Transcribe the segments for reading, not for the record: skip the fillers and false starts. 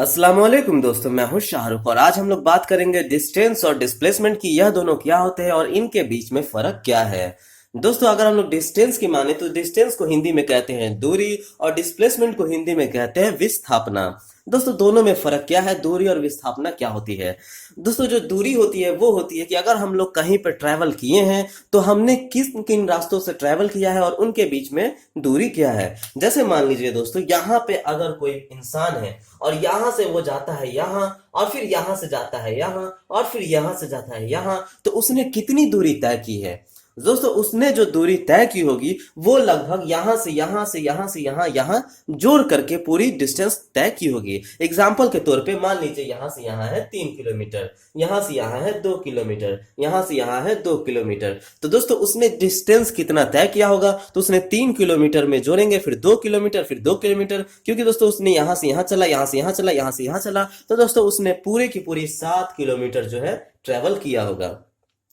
अस्सलाम वालेकुम दोस्तों, मैं हूं शाहरुख और आज हम लोग बात करेंगे डिस्टेंस और डिस्प्लेसमेंट की। यह दोनों क्या होते हैं और इनके बीच में फर्क क्या है। दोस्तों, अगर हम लोग डिस्टेंस की माने तो डिस्टेंस को हिंदी में कहते हैं दूरी और डिस्प्लेसमेंट को हिंदी में कहते हैं विस्थापना। दोस्तों, दोनों में फर्क क्या है, दूरी और विस्थापना क्या होती है। दोस्तों, जो दूरी होती है वो होती है कि अगर हम लोग कहीं पर ट्रैवल किए हैं तो हमने किस किन रास्तों से ट्रैवल किया है और उनके बीच में दूरी क्या है। जैसे मान लीजिए दोस्तों, यहाँ पे अगर कोई इंसान है और यहां से वो जाता है यहाँ और फिर यहां से जाता है यहाँ और फिर यहां से जाता है यहाँ, तो उसने कितनी दूरी तय की है। दोस्तों, उसने जो दूरी तय की होगी वो लगभग यहां से यहां से यहां से यहां यहां जोड़ करके पूरी डिस्टेंस तय की होगी। एग्जाम्पल के तौर पे मान लीजिए यहां से यहां है 3 किलोमीटर, यहां से यहां है 2 किलोमीटर, यहां से यहां है 2 किलोमीटर। तो दोस्तों, उसने डिस्टेंस कितना तय किया होगा, तो उसने 3 किलोमीटर में जोड़ेंगे फिर 2 किलोमीटर फिर 2 किलोमीटर, क्योंकि दोस्तों उसने यहां से यहां चला, यहां से यहां चला, यहां से यहां चला, तो दोस्तों उसने पूरी की पूरी 7 किलोमीटर जो है ट्रेवल किया होगा।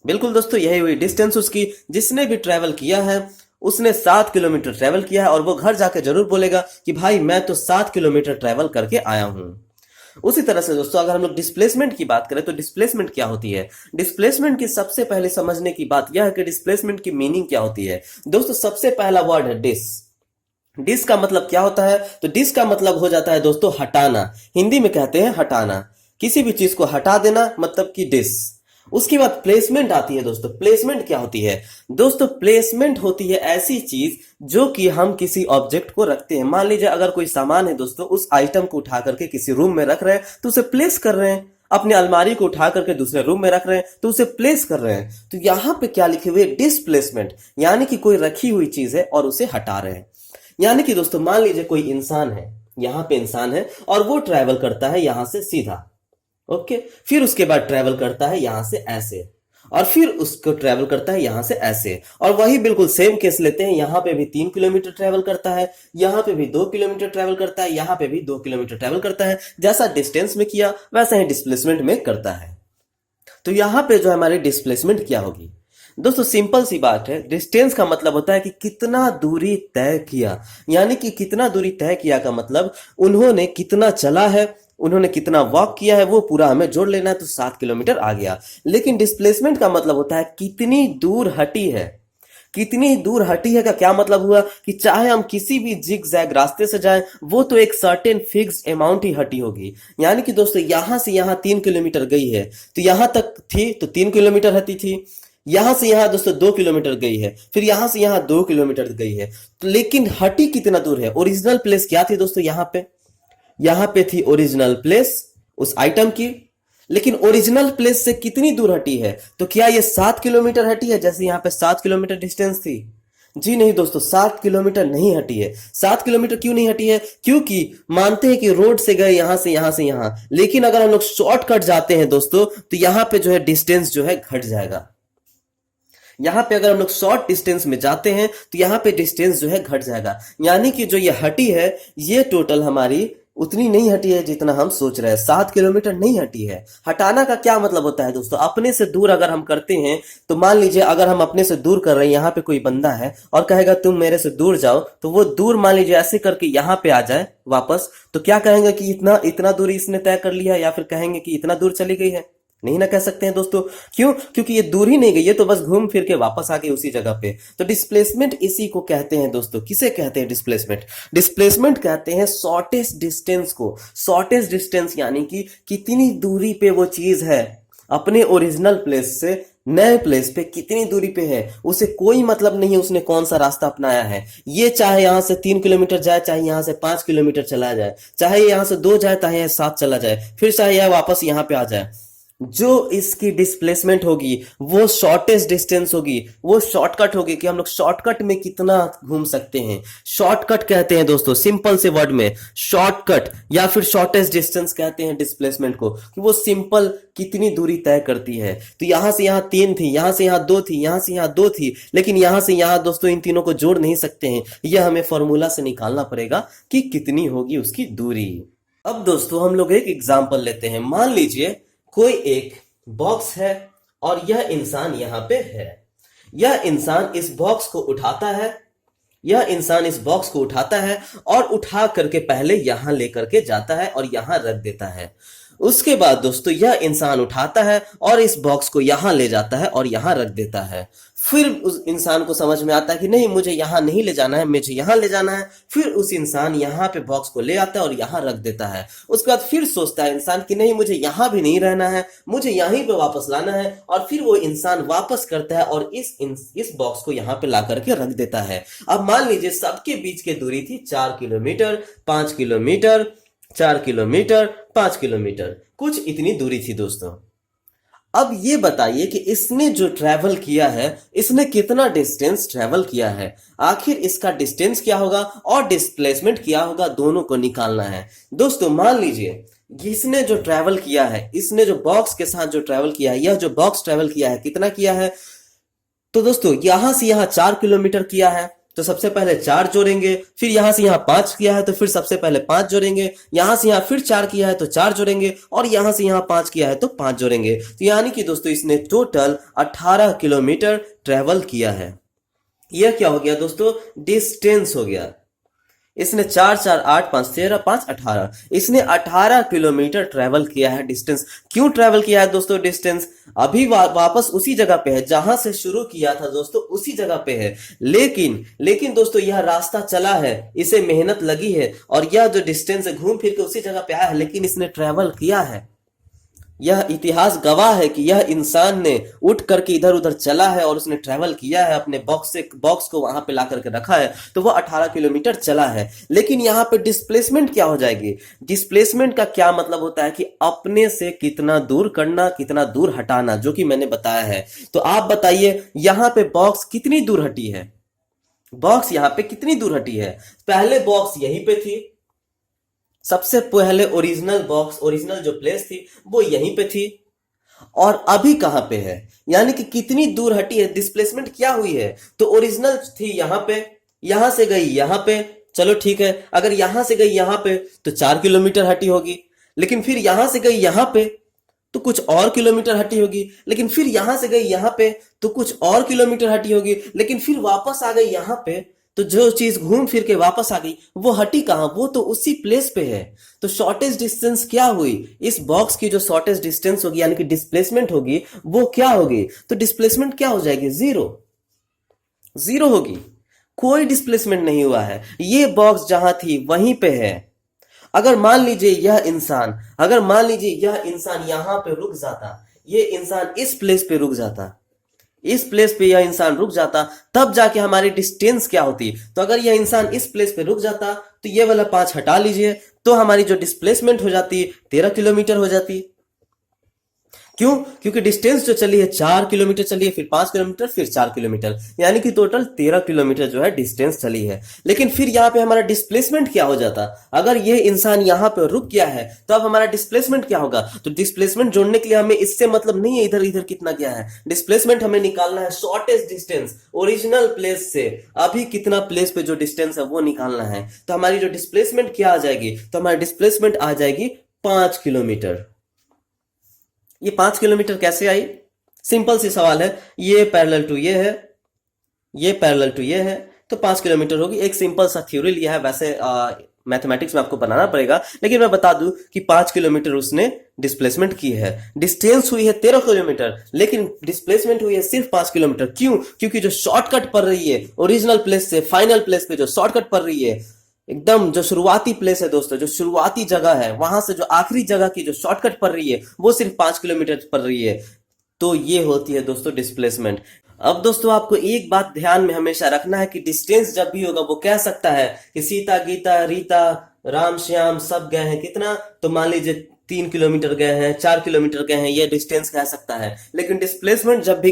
बिल्कुल दोस्तों, यही हुई डिस्टेंस उसकी। जिसने भी ट्रेवल किया है उसने 7 किलोमीटर ट्रेवल किया है और वो घर जाके जरूर बोलेगा कि भाई मैं तो 7 किलोमीटर ट्रेवल करके आया हूं। उसी तरह से दोस्तों, अगर हम लोग डिस्प्लेसमेंट की बात करें तो डिस्प्लेसमेंट क्या होती है। डिस्प्लेसमेंट की सबसे पहले समझने की बात यह है कि डिस्प्लेसमेंट की मीनिंग क्या होती है। दोस्तों, सबसे पहला वर्ड है डिस। डिस का मतलब क्या होता है, तो डिस का मतलब हो जाता है दोस्तों हटाना। हिंदी में कहते हैं हटाना, किसी भी चीज को हटा देना मतलब कि डिस। उसके बाद प्लेसमेंट आती है दोस्तों। प्लेसमेंट क्या होती है। दोस्तों, प्लेसमेंट होती है ऐसी चीज जो कि हम किसी ऑब्जेक्ट को रखते हैं। मान लीजिए अगर कोई सामान है दोस्तों, उस आइटम को उठा करके किसी रूम में रख रहे हैं तो उसे प्लेस कर रहे हैं। अपने अलमारी को उठा करके दूसरे रूम में रख रहे हैं तो उसे प्लेस कर रहे हैं। तो यहां पे क्या लिखे हुए, डिसप्लेसमेंट, यानी कि कोई रखी हुई चीज है और उसे हटा रहे हैं। यानी कि दोस्तों, मान लीजिए कोई इंसान है, यहां पे इंसान है और वो ट्रैवल करता है यहां से सीधा, ओके, फिर उसके बाद ट्रैवल करता है यहां से ऐसे और फिर उसको ट्रैवल करता है यहां से ऐसे। और वही बिल्कुल सेम केस लेते हैं, यहां पे भी 3 किलोमीटर ट्रैवल करता है, यहां पे भी 2 किलोमीटर ट्रैवल करता है, यहां पे भी 2 किलोमीटर ट्रैवल करता है। जैसा डिस्टेंस में किया वैसा ही डिस्प्लेसमेंट में करता है। तो यहां पे जो हमारी डिस्प्लेसमेंट क्या होगी। दोस्तों, सिंपल सी बात है, डिस्टेंस का मतलब होता है कि कितना दूरी तय किया, यानी कि कितना दूरी तय किया का मतलब उन्होंने कितना चला है, उन्होंने कितना वॉक किया है, वो पूरा हमें जोड़ लेना है तो 7 किलोमीटर आ गया। लेकिन डिस्प्लेसमेंट का मतलब होता है कितनी दूर हटी है। कितनी दूर हटी है का क्या मतलब हुआ कि चाहे हम किसी भी जिग जैग रास्ते से जाएं, वो तो एक सर्टेन फिक्स्ड अमाउंट ही हटी होगी। यानी कि दोस्तों, यहां से यहां 3 किलोमीटर गई है तो यहां तक थी तो 3 किलोमीटर हटी थी। यहां से यहां दोस्तों 2 किलोमीटर गई है, फिर यहां से यहां 2 किलोमीटर गई है। तो लेकिन हटी कितना दूर है। ओरिजिनल प्लेस क्या थी दोस्तों, यहां पे थी ओरिजिनल प्लेस उस आइटम की। लेकिन ओरिजिनल प्लेस से कितनी दूर हटी है, तो क्या ये 7 किलोमीटर हटी है जैसे यहां पे 7 किलोमीटर डिस्टेंस थी। जी नहीं दोस्तों, 7 किलोमीटर नहीं हटी है। 7 किलोमीटर क्यों नहीं हटी है, क्योंकि मानते हैं कि रोड से गए यहां से यहां से यहां, लेकिन अगर हम लोग शॉर्टकट जाते हैं दोस्तों तो यहां पे जो है डिस्टेंस जो है घट जाएगा। यहां पे अगर हम लोग शॉर्ट डिस्टेंस में जाते हैं तो यहां पे डिस्टेंस जो है घट जाएगा। यानी कि जो ये हटी है ये टोटल हमारी उतनी नहीं हटी है जितना हम सोच रहे हैं। 7 किलोमीटर नहीं हटी है। हटाना का क्या मतलब होता है दोस्तों, अपने से दूर अगर हम करते हैं तो मान लीजिए अगर हम अपने से दूर कर रहे हैं, यहाँ पे कोई बंदा है और कहेगा तुम मेरे से दूर जाओ, तो वो दूर मान लीजिए ऐसे करके यहाँ पे आ जाए वापस, तो क्या कहेंगे कि इतना इतना दूरी इसने तय कर लिया, या फिर कहेंगे कि इतना दूर चली गई है। नहीं ना कह सकते हैं दोस्तों। क्यों, क्योंकि ये दूर ही नहीं गई है, तो बस घूम फिर के वापस आ गई उसी जगह पे। तो डिस्प्लेसमेंट इसी को कहते हैं दोस्तों। किसे कहते हैं डिस्प्लेसमेंट, डिस्प्लेसमेंट कहते हैं शॉर्टेस्ट डिस्टेंस को। शॉर्टेस्ट डिस्टेंस यानी कि कितनी दूरी पे वो चीज है अपने ओरिजिनल प्लेस से नए प्लेस पे कितनी दूरी पे है, उसे कोई मतलब नहीं है उसने कौन सा रास्ता अपनाया है। ये चाहे यहां से 3 किलोमीटर जाए, चाहे यहां से 5 किलोमीटर चला जाए, चाहे यहां से 2 जाए, चाहे यहां 7 चला जाए, फिर चाहे यह वापस यहां पे आ जाए, जो इसकी डिस्प्लेसमेंट होगी वो शॉर्टेस्ट डिस्टेंस होगी, वो शॉर्टकट होगी कि हम लोग शॉर्टकट में कितना घूम सकते हैं। शॉर्टकट कहते हैं दोस्तों, सिंपल से वर्ड में शॉर्टकट या फिर शॉर्टेस्ट डिस्टेंस कहते हैं डिस्प्लेसमेंट को, कि वो सिंपल कितनी दूरी तय करती है। तो यहां से यहां 3 थी, यहां से यहां 2 थी, यहां से यहां 2 थी, लेकिन यहां से यहां दोस्तों इन तीनों को जोड़ नहीं सकते हैं। यह हमें फॉर्मूला से निकालना पड़ेगा कि कितनी होगी उसकी दूरी। अब दोस्तों, हम लोग एक एग्जाम्पल लेते हैं। मान लीजिए कोई एक बॉक्स है और यह इंसान यहां पे है। यह इंसान इस बॉक्स को उठाता है, यह इंसान इस बॉक्स को उठाता है और उठा करके पहले यहां लेकर के जाता है और यहां रख देता है। उसके बाद दोस्तों यह इंसान उठाता है और इस बॉक्स को यहां ले जाता है और यहां रख देता है। फिर उस इंसान को समझ में आता है कि नहीं, मुझे यहां नहीं ले जाना है, मुझे यहां ले जाना है। फिर उस इंसान यहां पे बॉक्स को ले आता है और यहां रख देता है। उसके बाद फिर सोचता है इंसान कि नहीं, मुझे यहां भी नहीं रहना है, मुझे यहीं पे वापस लाना है। और फिर वो इंसान वापस करता है और इस बॉक्स को यहां पे ला करके रख देता है। अब मान लीजिए सबके बीच की दूरी थी 4 किलोमीटर, 5 किलोमीटर, 4 किलोमीटर, 5 किलोमीटर, कुछ इतनी दूरी थी दोस्तों। अब ये बताइए कि इसने जो ट्रैवल किया है, इसने कितना डिस्टेंस ट्रैवल किया है। आखिर इसका डिस्टेंस क्या होगा और डिस्प्लेसमेंट क्या होगा, दोनों को निकालना है। दोस्तों मान लीजिए इसने जो ट्रैवल किया है, इसने जो बॉक्स के साथ जो ट्रैवल किया है, यह जो बॉक्स ट्रैवल किया है कितना किया है, तो दोस्तों यहां से यहां 4 किलोमीटर किया है, तो सबसे पहले 4 जोड़ेंगे। फिर यहां से यहां 5 किया है तो फिर सबसे पहले 5 जोड़ेंगे। यहां से यहां फिर 4 किया है तो 4 जोड़ेंगे और यहां से यहां 5 किया है तो 5 जोड़ेंगे। तो यानी कि दोस्तों इसने टोटल 18 किलोमीटर ट्रेवल किया है। यह क्या हो गया दोस्तों, डिस्टेंस हो गया। इसने 4 4 8 5 13 5 18, इसने 18 किलोमीटर ट्रेवल किया है डिस्टेंस। क्यों ट्रेवल किया है दोस्तों डिस्टेंस, अभी वापस उसी जगह पे है जहां से शुरू किया था दोस्तों, उसी जगह पे है। लेकिन दोस्तों यह रास्ता चला है, इसे मेहनत लगी है और यह जो डिस्टेंस है घूम फिर के उसी जगह पे आया है, लेकिन इसने ट्रेवल किया है। यह इतिहास गवाह है कि यह इंसान ने उठ करके इधर उधर चला है और उसने ट्रैवल किया है, अपने बॉक्स को वहां पे ला करके रखा है, तो वह 18 किलोमीटर चला है। लेकिन यहाँ पे डिस्प्लेसमेंट क्या हो जाएगी, डिस्प्लेसमेंट का क्या मतलब होता है कि अपने से कितना दूर करना, कितना दूर हटाना, जो कि मैंने बताया है। तो आप बताइए यहाँ पे बॉक्स कितनी दूर हटी है, बॉक्स यहाँ पे कितनी दूर हटी है। पहले बॉक्स यहीं पे थी, सबसे पहले ओरिजिनल जो प्लेस थी वो यहीं पे थी, और अभी कहां पे है, यानी कि कितनी दूर हटी है, डिस्प्लेसमेंट क्या हुई है। तो ओरिजिनल थी यहां पे, यहां से गई यहां पे, चलो ठीक है, अगर यहां से गई यहां पे तो 4 किलोमीटर हटी होगी। लेकिन फिर यहां से गई यहां पे तो कुछ और किलोमीटर हटी होगी। लेकिन फिर यहां से गई यहां पे तो कुछ और किलोमीटर हटी होगी। लेकिन फिर वापस आ गई यहां पे, तो जो चीज घूम फिर के वापस आ गई वो हटी कहां, वो तो उसी प्लेस पे है। तो शॉर्टेज डिस्टेंस क्या हुई, इस बॉक्स की जो शॉर्टेज डिस्टेंस होगी यानी कि डिस्प्लेसमेंट होगी वो क्या होगी, तो डिस्प्लेसमेंट क्या हो जाएगी, जीरो होगी। कोई डिस्प्लेसमेंट नहीं हुआ है, ये बॉक्स जहां थी वहीं पे है। अगर मान लीजिए यह इंसान यहां पे रुक जाता, ये इंसान इस प्लेस पे रुक जाता, इस प्लेस पे यह इंसान रुक जाता, तब जाके हमारी डिस्टेंस क्या होती। तो अगर यह इंसान इस प्लेस पे रुक जाता तो ये वाला 5 हटा लीजिए, तो हमारी जो डिस्प्लेसमेंट हो जाती 13 किलोमीटर हो जाती। क्यों, क्योंकि डिस्टेंस जो चली है 4 किलोमीटर चली है, फिर 5 किलोमीटर, फिर 4 किलोमीटर, यानी कि टोटल 13 किलोमीटर जो है डिस्टेंस चली है। लेकिन फिर यहाँ पे हमारा डिस्प्लेसमेंट क्या हो जाता, अगर ये इंसान यहाँ पे रुक गया है तो अब हमारा डिस्प्लेसमेंट क्या होगा। तो डिस्प्लेसमेंट जोड़ने के लिए हमें इससे मतलब नहीं है इधर इधर कितना गया है, डिस्प्लेसमेंट हमें निकालना है शॉर्टेस्ट डिस्टेंस, ओरिजिनल प्लेस से अभी कितना प्लेस पे जो डिस्टेंस है वो निकालना है। तो हमारी जो डिस्प्लेसमेंट क्या आ जाएगी, तो हमारी डिस्प्लेसमेंट आ जाएगी 5 किलोमीटर। ये 5 किलोमीटर कैसे आई, सिंपल सी सवाल है, ये पैरेलल टू ये है, ये पैरेलल टू ये है, तो 5 किलोमीटर होगी। एक सिंपल सा थ्योरी लिया है, वैसे मैथमेटिक्स में आपको बनाना पड़ेगा, लेकिन मैं बता दूं कि 5 किलोमीटर उसने डिस्प्लेसमेंट की है। डिस्टेंस हुई है 13 किलोमीटर, लेकिन डिस्प्लेसमेंट हुई है सिर्फ 5 किलोमीटर। क्यों, क्योंकि जो शॉर्टकट पड़ रही है ओरिजिनल प्लेस से फाइनल प्लेस पे, जो शॉर्टकट पड़ रही है एकदम जो शुरुआती प्लेस है दोस्तों, जो शुरुआती जगह है, वहां से जो आखिरी जगह की जो शॉर्टकट पड़ रही है वो सिर्फ 5 किलोमीटर पड़ रही है। तो ये होती है दोस्तों डिस्प्लेसमेंट। अब दोस्तों आपको एक बात ध्यान में हमेशा रखना है कि डिस्टेंस जब भी होगा वो कह सकता है कि सीता, गीता, रीता, राम, श्याम सब गए हैं कितना, तो मान लीजिए 3 किलोमीटर गए हैं, 4 किलोमीटर गए हैं, ये डिस्टेंस कह सकता है। लेकिन डिस्प्लेसमेंट जब भी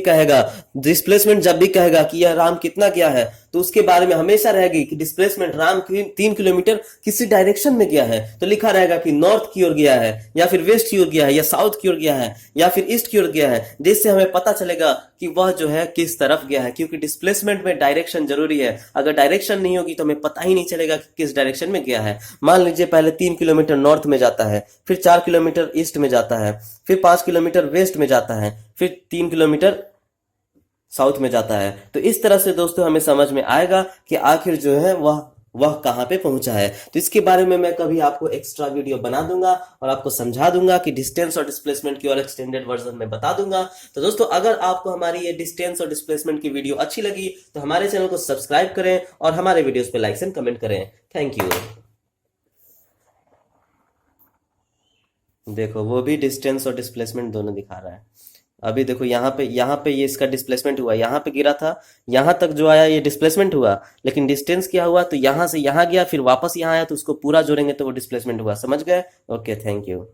कहेगा कि यह राम कितना गया है, तो उसके बारे में हमेशा रहेगी कि डिस्प्लेसमेंट राम 3 किलोमीटर किसी डायरेक्शन में गया है, तो लिखा रहेगा कि नॉर्थ की ओर गया है, या फिर वेस्ट की ओर गया है, या साउथ की ओर गया है, या फिर ईस्ट की ओर गया है, जिससे हमें पता चलेगा कि वह जो है किस तरफ गया है। क्योंकि डिस्प्लेसमेंट में डायरेक्शन जरूरी है, अगर डायरेक्शन नहीं होगी तो हमें पता ही नहीं चलेगा कि किस डायरेक्शन में गया है। मान लीजिए पहले 3 किलोमीटर नॉर्थ में जाता है, फिर 4 किलोमीटर ईस्ट में जाता है, फिर 5 किलोमीटर वेस्ट में जाता है, फिर 3 किलोमीटर साउथ में जाता है। तो इस तरह से दोस्तों हमें समझ में आएगा कि आखिर जो है वह कहाँ पे पहुंचा है। तो इसके बारे में मैं कभी आपको एक्स्ट्रा वीडियो बना दूंगा और आपको समझा दूंगा कि डिस्टेंस और डिस्प्लेसमेंट की और एक्सटेंडेड वर्जन में बता दूंगा। तो दोस्तों अगर आपको हमारी ये डिस्टेंस और डिस्प्लेसमेंट की वीडियो अच्छी लगी तो हमारे चैनल को सब्सक्राइब करें और हमारे वीडियोस पे लाइक एंड कमेंट करें। Thank you. देखो वो भी डिस्टेंस और डिस्प्लेसमेंट दोनों दिखा रहा है। अभी देखो यहाँ पे ये इसका डिस्प्लेसमेंट हुआ, यहाँ पे गिरा था, यहाँ तक जो आया ये डिस्प्लेसमेंट हुआ, लेकिन डिस्टेंस क्या हुआ, तो यहाँ से यहाँ गया फिर वापस यहाँ आया, तो उसको पूरा जोड़ेंगे तो वो डिस्प्लेसमेंट हुआ। समझ गए? Okay, thank you.